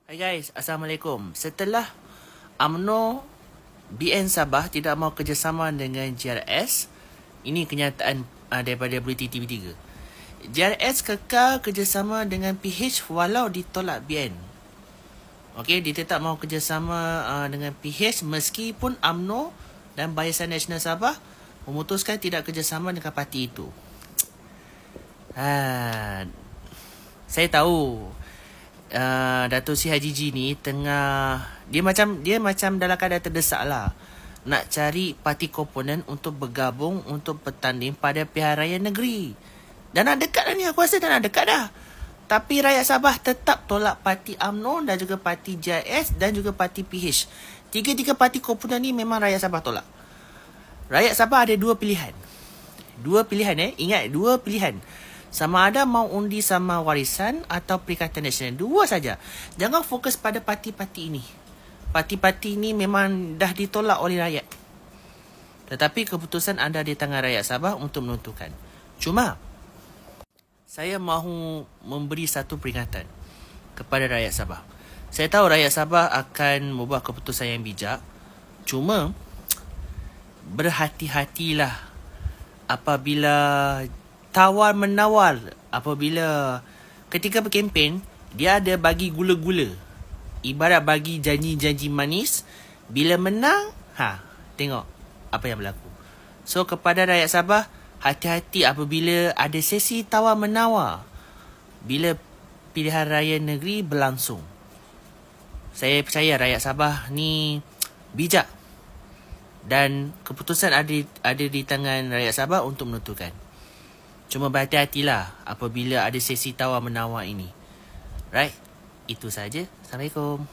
Hai guys, Assalamualaikum. Setelah UMNO BN Sabah tidak mahu kerjasama dengan JRS, ini kenyataan daripada Bulletin TV3. JRS kekal kerjasama dengan PH walau ditolak BN. Okey, dia tetap mahu kerjasama dengan PH meskipun UMNO dan Barisan Nasional Sabah memutuskan tidak kerjasama dengan parti itu. Saya tahu Dato' Sri Hajiji ni tengah dia macam dalam keadaan terdesak lah, nak cari parti komponen untuk bergabung untuk bertanding pada pilihan raya negeri. Dan nak dekat dah ni, aku rasa dah nak dekat dah. Tapi rakyat Sabah tetap tolak parti UMNO dan juga parti JRS dan juga parti PH. Tiga-tiga parti komponen ni memang rakyat Sabah tolak. Rakyat Sabah ada dua pilihan. Ingat, dua pilihan. Sama ada mau undi sama Warisan atau Perikatan Nasional. Dua saja. Jangan fokus pada parti-parti ini. Parti-parti ini memang dah ditolak oleh rakyat. Tetapi keputusan ada di tangan rakyat Sabah untuk menentukan. Cuma, saya mahu memberi satu peringatan kepada rakyat Sabah. Saya tahu rakyat Sabah akan membuat keputusan yang bijak. Cuma, berhati-hatilah apabila tawar-menawar, apabila ketika berkempen, dia ada bagi gula-gula. Ibarat bagi janji-janji manis. Bila menang, tengok apa yang berlaku. So, kepada rakyat Sabah, hati-hati apabila ada sesi tawar-menawar bila pilihan raya negeri berlangsung. Saya percaya rakyat Sabah ni bijak. Dan keputusan ada di tangan rakyat Sabah untuk menentukan. Cuma berhati-hatilah apabila ada sesi tawar-menawar ini. Right? Itu saja. Assalamualaikum.